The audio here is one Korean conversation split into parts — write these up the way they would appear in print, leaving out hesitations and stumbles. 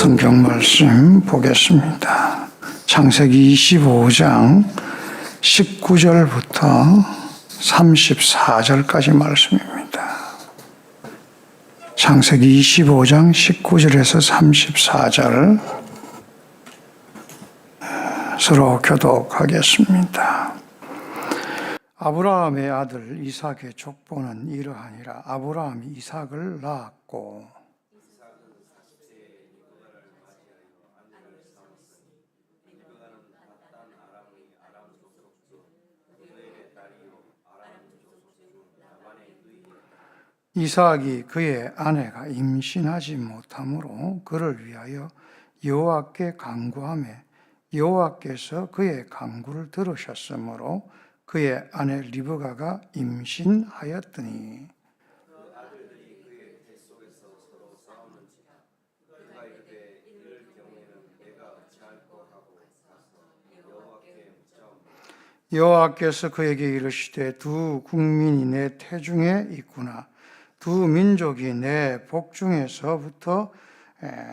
성경 말씀 보겠습니다. 창세기 25장 19절부터 34절까지 말씀입니다. 창세기 25장 19절에서 34절 서로 교독하겠습니다. 아브라함의 아들 이삭의 족보는 이러하니라. 아브라함이 이삭을 낳았고 이삭이 그의 아내가 임신하지 못하므로 그를 위하여 여호와께 간구하매 여호와께서 그의 간구를 들으셨으므로 그의 아내 리브가가 임신하였더니 여호와께서 그에게 이르시되 두 국민이 내 태중에 있구나. 두 민족이 내 복중에서부터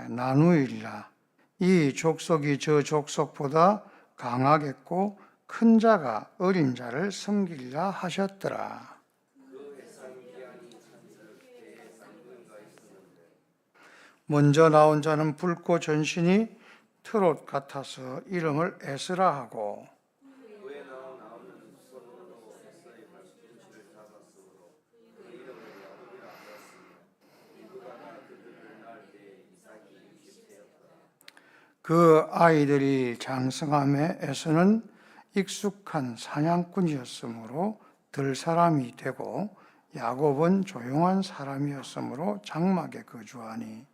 나누리라. 이 족속이 저 족속보다 강하겠고 큰 자가 어린 자를 섬기리라 하셨더라. 먼저 나온 자는 붉고 전신이 트롯 같아서 이름을 에스라 하고 그 아이들이 장성함에 에서는 익숙한 사냥꾼이었으므로 들 사람이 되고 야곱은 조용한 사람이었으므로 장막에 거주하니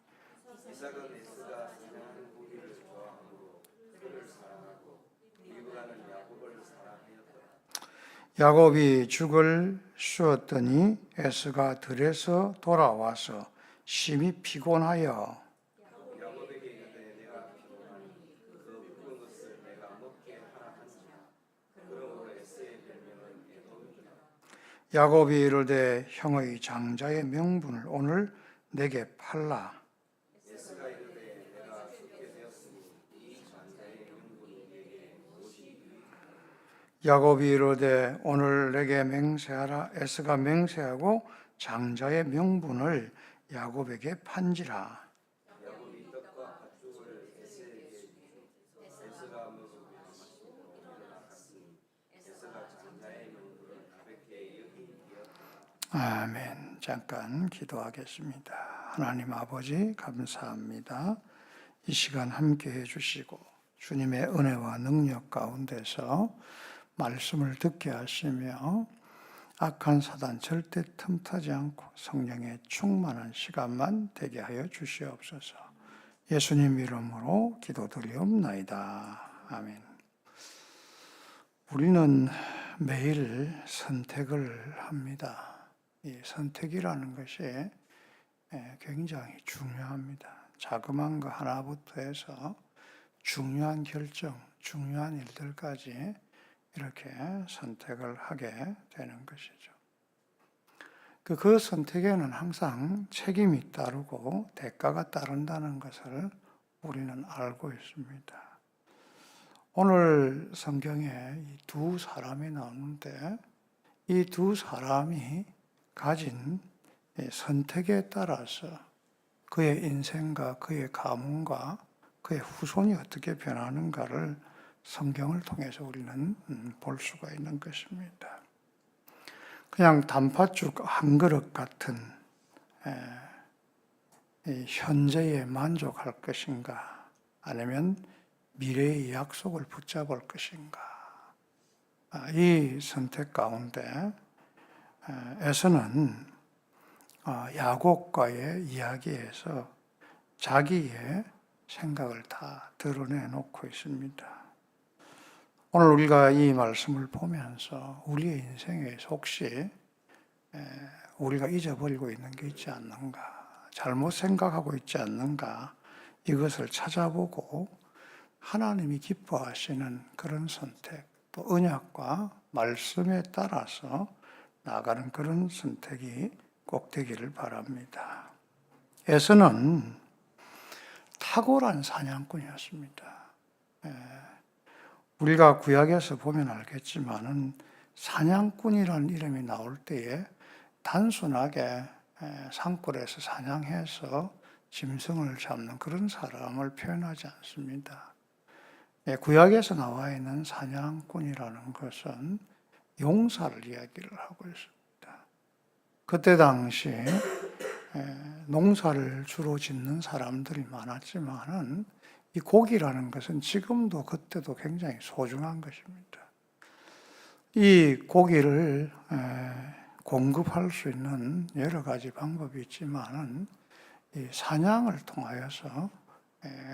야곱이 죽을 쉬었더니 에서가 들에서 돌아와서 심히 피곤하여 야곱이 이르되 형의 장자의 명분을 오늘 내게 팔라. 야곱이 이르되 오늘 내게 맹세하라. 에서가 맹세하고 장자의 명분을 야곱에게 판지라. 아멘. 잠깐 기도하겠습니다. 하나님 아버지 감사합니다. 이 시간 함께 해주시고 주님의 은혜와 능력 가운데서 말씀을 듣게 하시며 악한 사단 절대 틈타지 않고 성령의 충만한 시간만 되게 하여 주시옵소서. 예수님 이름으로 기도드리옵나이다. 아멘. 우리는 매일 선택을 합니다. 이 선택이라는 것이 굉장히 중요합니다. 자그마한 거 하나부터 해서 중요한 결정, 중요한 일들까지 이렇게 선택을 하게 되는 것이죠. 그 선택에는 항상 책임이 따르고 대가가 따른다는 것을 우리는 알고 있습니다. 오늘 성경에 이 두 사람이 나오는데 이 두 사람이 가진 선택에 따라서 그의 인생과 그의 가문과 그의 후손이 어떻게 변하는가를 성경을 통해서 우리는 볼 수가 있는 것입니다. 그냥 단팥죽 한 그릇 같은 현재에 만족할 것인가 아니면 미래의 약속을 붙잡을 것인가 이 선택 가운데 에서는 야곱과의 이야기에서 자기의 생각을 다 드러내놓고 있습니다. 오늘 우리가 이 말씀을 보면서 우리의 인생에서 혹시 우리가 잊어버리고 있는 게 있지 않는가, 잘못 생각하고 있지 않는가 이것을 찾아보고 하나님이 기뻐하시는 그런 선택, 또 언약과 말씀에 따라서 나가는 그런 선택이 꼭 되기를 바랍니다. 에서는 탁월한 사냥꾼이었습니다. 우리가 구약에서 보면 알겠지만은 사냥꾼이라는 이름이 나올 때에 단순하게 산골에서 사냥해서 짐승을 잡는 그런 사람을 표현하지 않습니다. 구약에서 나와 있는 사냥꾼이라는 것은 용사를 이야기를 하고 있습니다. 그때 당시 농사를 주로 짓는 사람들이 많았지만은 이 고기라는 것은 지금도 그때도 굉장히 소중한 것입니다. 이 고기를 공급할 수 있는 여러 가지 방법이 있지만은 이 사냥을 통하여서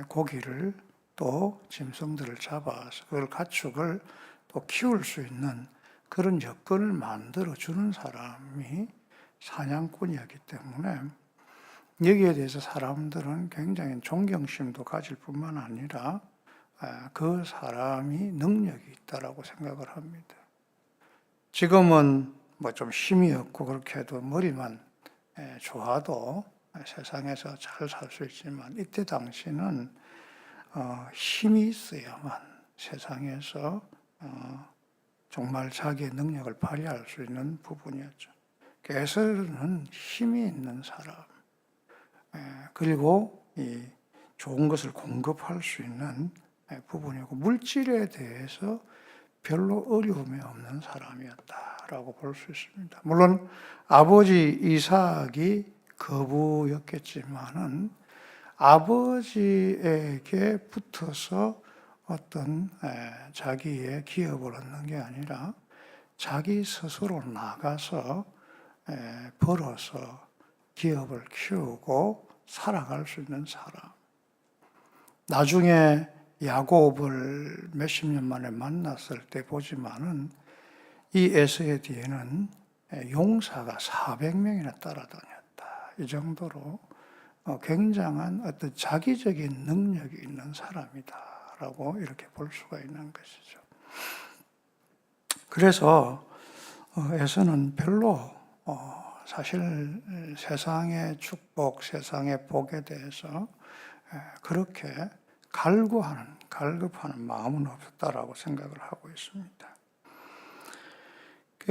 고기를 또 짐승들을 잡아서 그걸 가축을 또 키울 수 있는 그런 여건을 만들어 주는 사람이 사냥꾼이었기 때문에 여기에 대해서 사람들은 굉장히 존경심도 가질 뿐만 아니라 그 사람이 능력이 있다라고 생각을 합니다. 지금은 뭐 좀 힘이 없고 그렇게 해도 머리만 좋아도 세상에서 잘 살 수 있지만 이때 당시는 힘이 있어야만 세상에서 정말 자기의 능력을 발휘할 수 있는 부분이었죠. 에서는 힘이 있는 사람, 그리고 이 좋은 것을 공급할 수 있는 부분이고 물질에 대해서 별로 어려움이 없는 사람이었다라고 볼 수 있습니다. 물론 아버지 이삭이 거부였겠지만은 아버지에게 붙어서 어떤 자기의 기업을 얻는 게 아니라 자기 스스로 나가서 벌어서 기업을 키우고 살아갈 수 있는 사람. 나중에 야곱을 몇십 년 만에 만났을 때 보지만은 이 에서의 뒤에는 용사가 400명이나 따라다녔다. 이 정도로 굉장한 어떤 자기적인 능력이 있는 사람이다라고 이렇게 볼 수가 있는 것이죠. 그래서 에서는 별로 사실 세상의 축복, 세상의 복에 대해서 그렇게 갈급하는 마음은 없었다라고 생각을 하고 있습니다.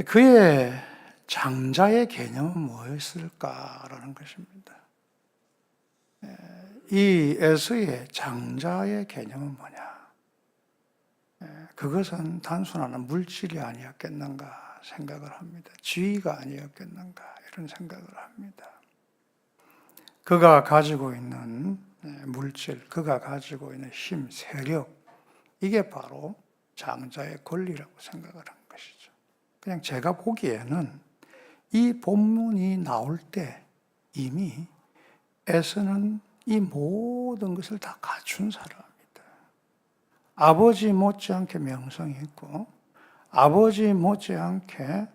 그의 장자의 개념은 무엇일까라는 것입니다. 이 에서의 장자의 개념은 뭐냐? 그것은 단순한 물질이 아니었겠는가 생각을 합니다. 지위가 아니었겠는가 이런 생각을 합니다. 그가 가지고 있는 물질, 그가 가지고 있는 힘, 세력, 이게 바로 장자의 권리라고 생각을 한 것이죠. 그냥 제가 보기에는 이 본문이 나올 때 이미 에서는 이 모든 것을 다 갖춘 사람입니다. 아버지 못지않게 명성이 있고 아버지 못지않게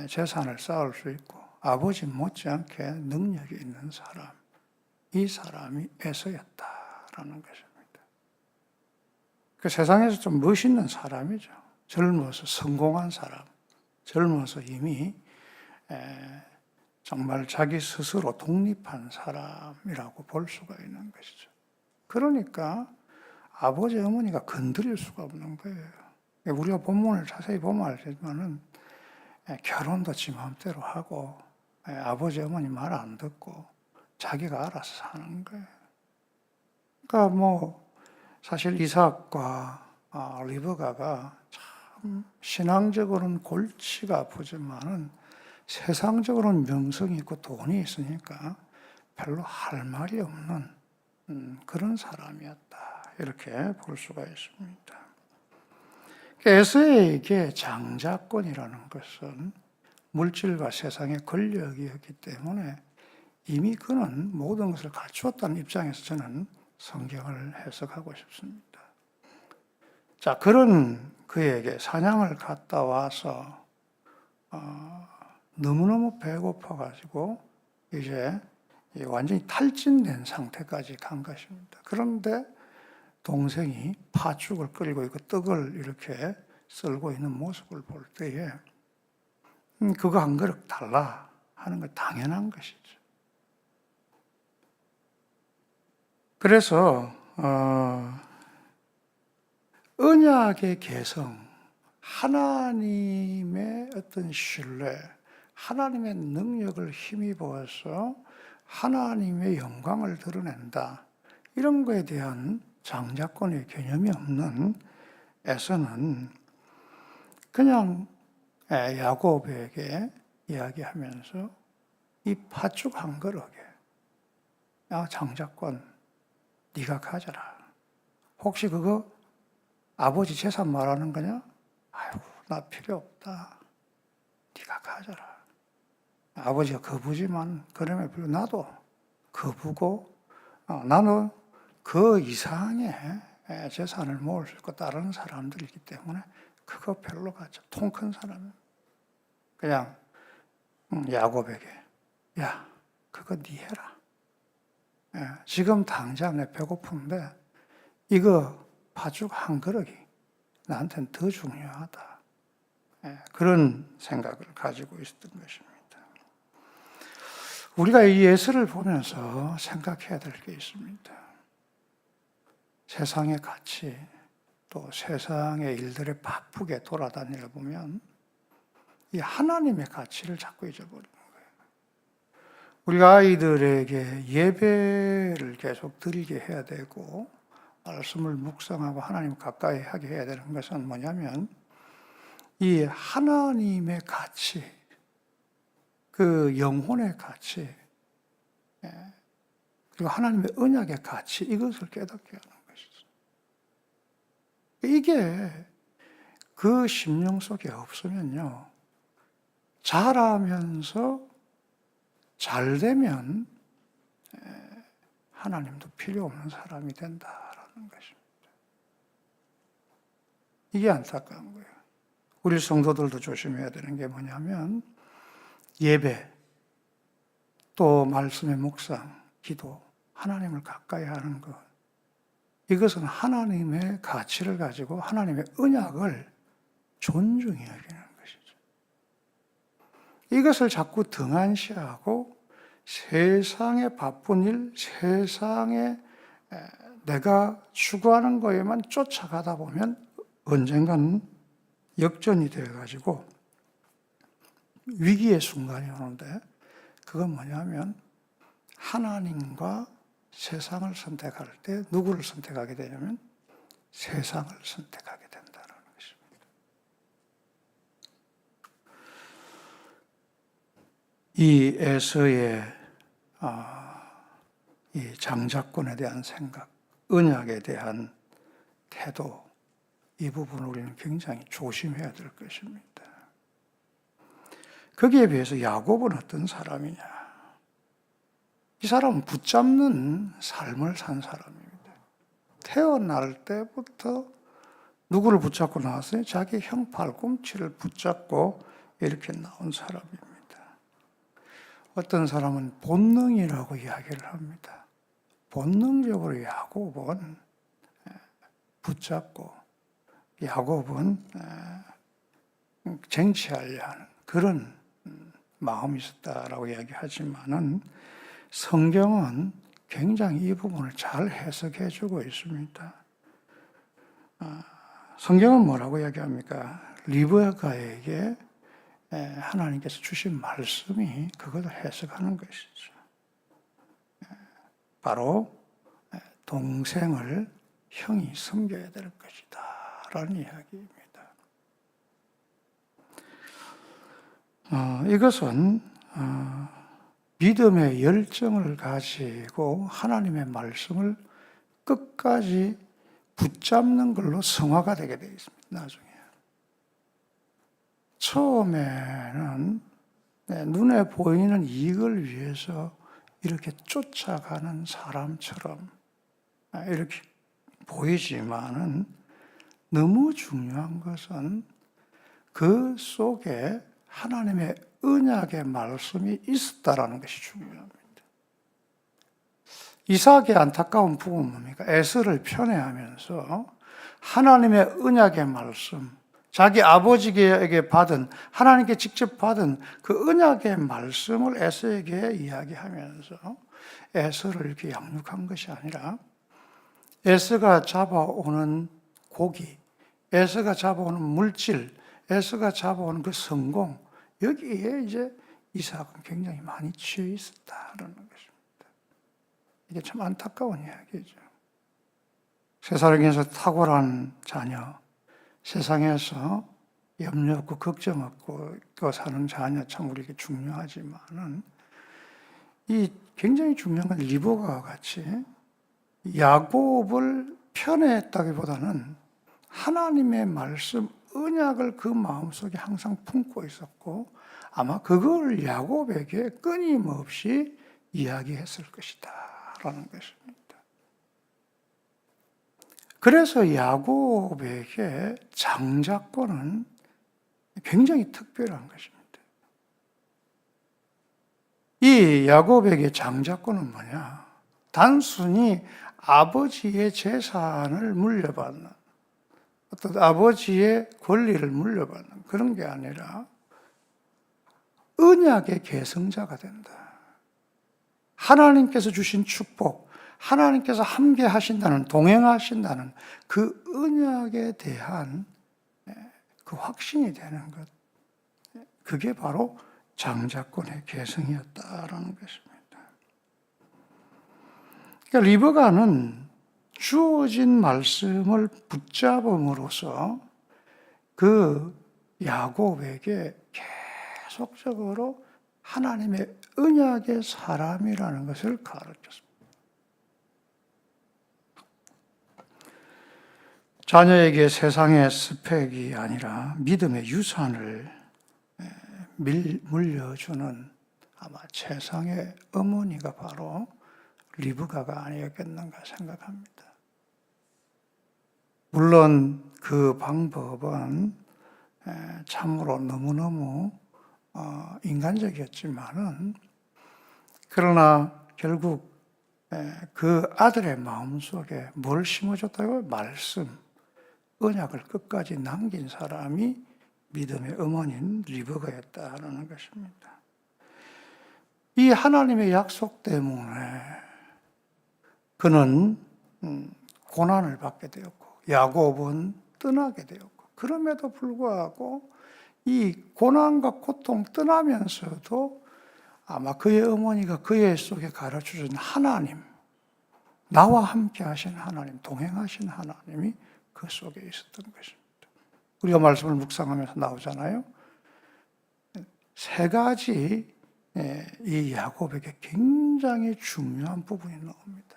재산을 쌓을 수 있고 아버지 못지않게 능력이 있는 사람, 이 사람이 에서였다라는 것입니다. 그 세상에서 좀 멋있는 사람이죠. 젊어서 성공한 사람, 젊어서 이미 정말 자기 스스로 독립한 사람이라고 볼 수가 있는 것이죠. 그러니까 아버지 어머니가 건드릴 수가 없는 거예요. 우리가 본문을 자세히 보면 알지만은 결혼도 지 마음대로 하고 아버지 어머니 말 안 듣고 자기가 알아서 사는 거예요. 그러니까 뭐 사실 이삭과 리브가가 참 신앙적으로는 골치가 아프지만은 세상적으로는 명성이 있고 돈이 있으니까 별로 할 말이 없는 그런 사람이었다. 이렇게 볼 수가 있습니다. 에서에게 장자권이라는 것은 물질과 세상의 권력이었기 때문에 이미 그는 모든 것을 갖추었다는 입장에서 저는 성경을 해석하고 싶습니다. 자, 그런 그에게 사냥을 갔다 와서 너무너무 배고파가지고 이제 완전히 탈진된 상태까지 간 것입니다. 그런데 동생이 팥죽을 끓이고 있고 떡을 이렇게 썰고 있는 모습을 볼 때에 그거 한 그릇 달라 하는 건 당연한 것이죠. 그래서 언약의 개성, 하나님의 어떤 신뢰, 하나님의 능력을 힘입어서 하나님의 영광을 드러낸다. 이런 거에 대한 장자권의 개념이 없는 에서는 그냥 야곱에게 이야기하면서 이 팥죽 한 그릇에 장자권 네가 가져라. 혹시 그거 아버지 재산 말하는 거냐? 아이고 나 필요 없다. 네가 가져라. 아버지가 거부지만 그러면 나도 거부고 나는 그 이상의 재산을 모을 수 있고 다른 사람들이기 때문에 그거 별로 가져. 통 큰 사람은 그냥 야곱에게 야 그거 네 해라. 지금 당장 내 배고픈데 이거 팥죽 한 그릇이 나한테는 더 중요하다. 그런 생각을 가지고 있었던 것입니다. 우리가 이 예수를 보면서 생각해야 될 게 있습니다. 세상의 가치, 또 세상의 일들에 바쁘게 돌아다니다 보면 이 하나님의 가치를 자꾸 잊어버리는 거예요. 우리가 아이들에게 예배를 계속 드리게 해야 되고 말씀을 묵상하고 하나님 가까이 하게 해야 되는 것은 뭐냐면 이 하나님의 가치, 그 영혼의 가치, 그리고 하나님의 언약의 가치, 이것을 깨닫게 하는 것이죠. 이게 그 심령 속에 없으면요, 잘하면서 잘 되면 하나님도 필요 없는 사람이 된다라는 것입니다. 이게 안타까운 거예요. 우리 성도들도 조심해야 되는 게 뭐냐면 예배, 또 말씀의 묵상, 기도, 하나님을 가까이 하는 것, 이것은 하나님의 가치를 가지고 하나님의 언약을 존중히 여기는 것이죠. 이것을 자꾸 등한시하고 세상의 바쁜 일, 세상에 내가 추구하는 거에만 쫓아가다 보면 언젠가는 역전이 되어가지고 위기의 순간이 오는데 그건 뭐냐면 하나님과 세상을 선택할 때 누구를 선택하게 되냐면 세상을 선택하게 된다는 것입니다. 이 에서의 이 장자권에 대한 생각, 언약에 대한 태도, 이 부분을 우리는 굉장히 조심해야 될 것입니다. 거기에 비해서 야곱은 어떤 사람이냐? 이 사람은 붙잡는 삶을 산 사람입니다. 태어날 때부터 누구를 붙잡고 나왔어요? 자기 형 발꿈치를 붙잡고 이렇게 나온 사람입니다. 어떤 사람은 본능이라고 이야기를 합니다. 본능적으로 야곱은 붙잡고 야곱은 쟁취하려 하는 그런 마음이 있었다라고 이야기하지만은 성경은 굉장히 이 부분을 잘 해석해 주고 있습니다. 성경은 뭐라고 이야기합니까? 리브가에게 하나님께서 주신 말씀이 그것을 해석하는 것이죠. 바로 동생을 형이 섬겨야 될 것이다 라는 이야기입니다. 이것은 믿음의 열정을 가지고 하나님의 말씀을 끝까지 붙잡는 걸로 성화가 되게 되어 있습니다. 나중에. 처음에는 눈에 보이는 이익을 위해서 이렇게 쫓아가는 사람처럼 이렇게 보이지만은 너무 중요한 것은 그 속에 하나님의 언약의 말씀이 있었다라는 것이 중요합니다. 이삭의 안타까운 부분은 뭡니까? 에서를 편애하면서 하나님의 언약의 말씀, 자기 아버지에게 받은, 하나님께 직접 받은 그 언약의 말씀을 에서에게 이야기하면서 에서를 이렇게 양육한 것이 아니라 에서가 잡아오는 고기, 에서가 잡아오는 물질, 에서가 잡아오는 그 성공, 여기에 이제 이삭은 굉장히 많이 취해 있었다라는 것입니다. 이게 참 안타까운 이야기죠. 세상에서 탁월한 자녀, 세상에서 염려 없고 걱정 없고 사는 자녀 참 우리에게 중요하지만은 이 굉장히 중요한 건 리브가와 같이 야곱을 편애했다기보다는 하나님의 말씀, 언약을 그 마음속에 항상 품고 있었고 아마 그걸 야곱에게 끊임없이 이야기했을 것이다 라는 것입니다. 그래서 야곱에게 장자권은 굉장히 특별한 것입니다. 이 야곱에게 장자권은 뭐냐? 단순히 아버지의 재산을 물려받는, 어떤 아버지의 권리를 물려받는 그런 게 아니라 언약의 계승자가 된다. 하나님께서 주신 축복, 하나님께서 함께 하신다는, 동행하신다는 그 언약에 대한 그 확신이 되는 것. 그게 바로 장자권의 계승이었다라는 것입니다. 그러니까 리브가는 주어진 말씀을 붙잡음으로써 그 야곱에게 계속적으로 하나님의 언약의 사람이라는 것을 가르쳤습니다. 자녀에게 세상의 스펙이 아니라 믿음의 유산을 물려주는 아마 세상의 어머니가 바로 리브가가 아니었겠는가 생각합니다. 물론 그 방법은 참으로 너무너무 인간적이었지만은 그러나 결국 그 아들의 마음속에 뭘 심어줬다고요? 말씀, 언약을 끝까지 남긴 사람이 믿음의 어머니인 리브가였다는 것입니다. 이 하나님의 약속 때문에 그는 고난을 받게 되었고 야곱은 떠나게 되었고 그럼에도 불구하고 이 고난과 고통 떠나면서도 아마 그의 어머니가 그의 속에 가르쳐준 하나님, 나와 함께 하신 하나님, 동행하신 하나님이 그 속에 있었던 것입니다. 우리가 말씀을 묵상하면서 나오잖아요. 세 가지 이 야곱에게 굉장히 중요한 부분이 나옵니다.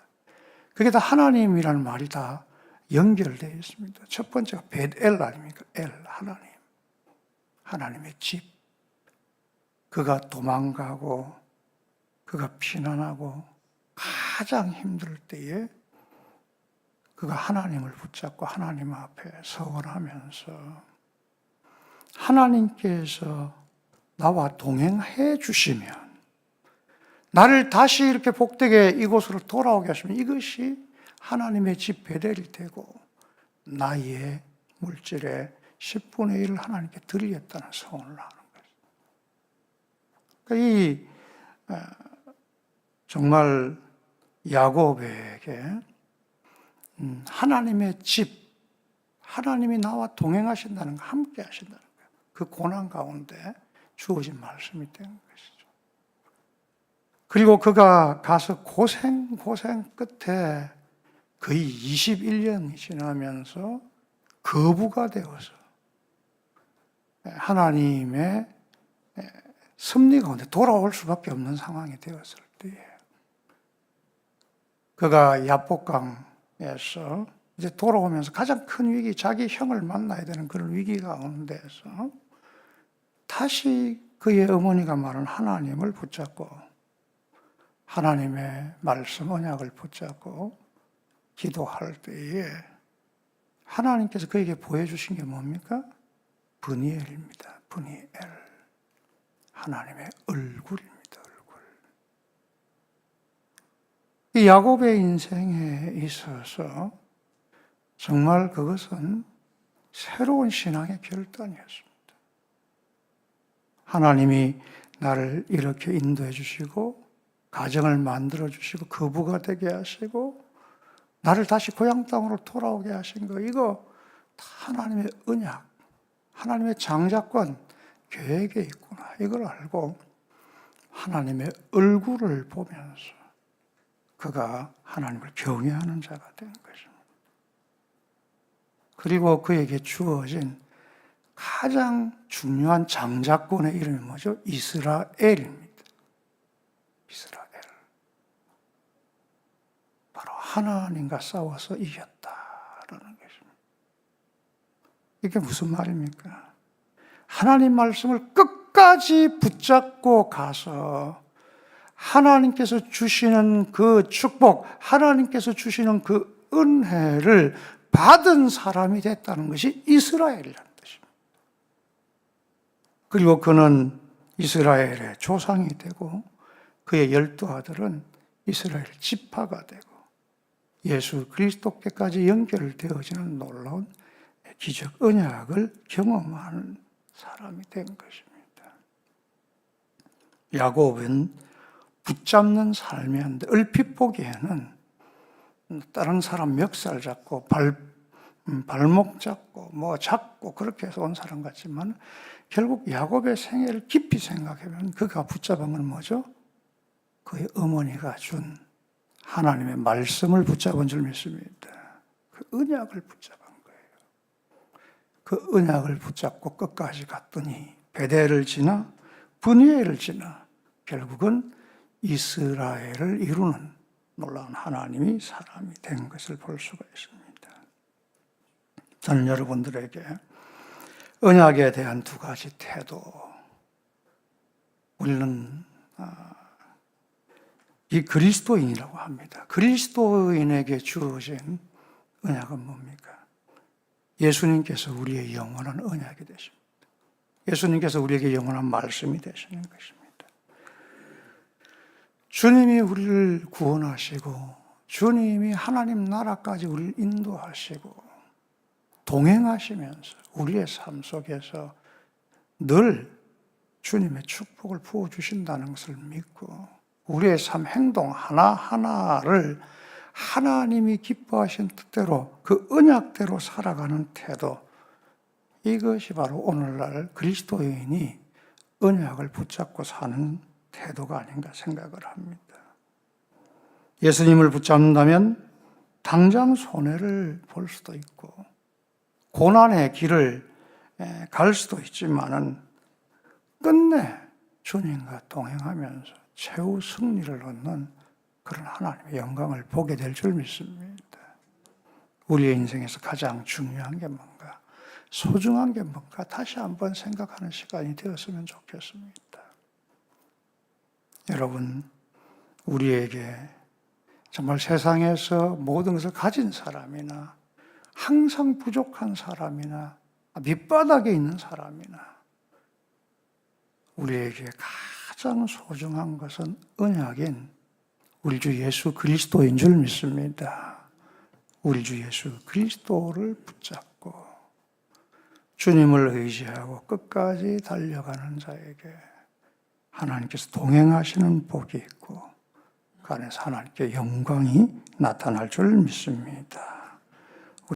그게 다 하나님이라는 말이 다 연결되어 있습니다. 첫 번째가 벳엘 아닙니까? 엘, 하나님. 하나님의 집. 그가 도망가고 그가 피난하고 가장 힘들 때에 그가 하나님을 붙잡고 하나님 앞에 서원하면서 하나님께서 나와 동행해 주시면 나를 다시 이렇게 복되게 이곳으로 돌아오게 하시면 이것이 하나님의 집 베델이 되고 나의 물질의 10분의 1을 하나님께 드리겠다는 소원을 하는 거예요. 그러니까 이 정말 야곱에게 하나님의 집, 하나님이 나와 동행하신다는 거, 함께 하신다는 거예요. 그 고난 가운데 주어진 말씀이 된 것이죠. 그리고 그가 가서 고생 끝에 거의 21년이 지나면서 거부가 되어서 하나님의 섭리 가운데 돌아올 수밖에 없는 상황이 되었을 때에 그가 야복강에서 이제 돌아오면서 가장 큰 위기, 자기 형을 만나야 되는 그런 위기 가운데서 다시 그의 어머니가 말한 하나님을 붙잡고 하나님의 말씀, 언약을 붙잡고 기도할 때에 하나님께서 그에게 보여주신 게 뭡니까? 브니엘입니다. 브니엘. 하나님의 얼굴입니다. 얼굴. 이 야곱의 인생에 있어서 정말 그것은 새로운 신앙의 결단이었습니다. 하나님이 나를 이렇게 인도해 주시고 가정을 만들어 주시고 거부가 되게 하시고 나를 다시 고향 땅으로 돌아오게 하신 거, 이거 다 하나님의 언약, 하나님의 장자권 계획에 있구나. 이걸 알고 하나님의 얼굴을 보면서 그가 하나님을 경외하는 자가 된 것입니다. 그리고 그에게 주어진 가장 중요한 장자권의 이름이 뭐죠? 이스라엘입니다. 이스라엘. 바로 하나님과 싸워서 이겼다라는 것입니다. 이게 무슨 말입니까? 하나님 말씀을 끝까지 붙잡고 가서 하나님께서 주시는 그 축복, 하나님께서 주시는 그 은혜를 받은 사람이 됐다는 것이 이스라엘이라는 뜻입니다. 그리고 그는 이스라엘의 조상이 되고 그의 12 아들은 이스라엘 지파가 되고 예수 그리스도께까지 연결되어지는 놀라운 기적 언약을 경험하는 사람이 된 것입니다. 야곱은 붙잡는 삶이었는데 얼핏 보기에는 다른 사람 멱살 잡고 발목 잡고 뭐 잡고 그렇게 해서 온 사람 같지만 결국 야곱의 생애를 깊이 생각하면 그가 붙잡은 건 뭐죠? 그의 어머니가 준 하나님의 말씀을 붙잡은 줄 믿습니다. 그 언약을 붙잡은 거예요. 그 언약을 붙잡고 끝까지 갔더니 베델을 지나 브니엘을 지나 결국은 이스라엘을 이루는 놀라운 하나님이 사람이 된 것을 볼 수가 있습니다. 저는 여러분들에게 언약에 대한 2가지 태도, 우리는 이 그리스도인이라고 합니다. 그리스도인에게 주어진 언약은 뭡니까? 예수님께서 우리의 영원한 언약이 되십니다. 예수님께서 우리에게 영원한 말씀이 되시는 것입니다. 주님이 우리를 구원하시고 주님이 하나님 나라까지 우리를 인도하시고 동행하시면서 우리의 삶 속에서 늘 주님의 축복을 부어주신다는 것을 믿고 우리의 삶 행동 하나하나를 하나님이 기뻐하신 뜻대로 그 언약대로 살아가는 태도, 이것이 바로 오늘날 그리스도인이 언약을 붙잡고 사는 태도가 아닌가 생각을 합니다. 예수님을 붙잡는다면 당장 손해를 볼 수도 있고 고난의 길을 갈 수도 있지만은 끝내 주님과 동행하면서 최후 승리를 얻는 그런 하나님의 영광을 보게 될 줄 믿습니다. 우리의 인생에서 가장 중요한 게 뭔가, 소중한 게 뭔가 다시 한번 생각하는 시간이 되었으면 좋겠습니다. 여러분, 우리에게 정말 세상에서 모든 것을 가진 사람이나 항상 부족한 사람이나 밑바닥에 있는 사람이나 우리에게 가장 소중한 것은 언약인 우리 주 예수 그리스도인 줄 믿습니다. 우리 주 예수 그리스도를 붙잡고 주님을 의지하고 끝까지 달려가는 자에게 하나님께서 동행하시는 복이 있고 그 안에서 하나님께 영광이 나타날 줄 믿습니다.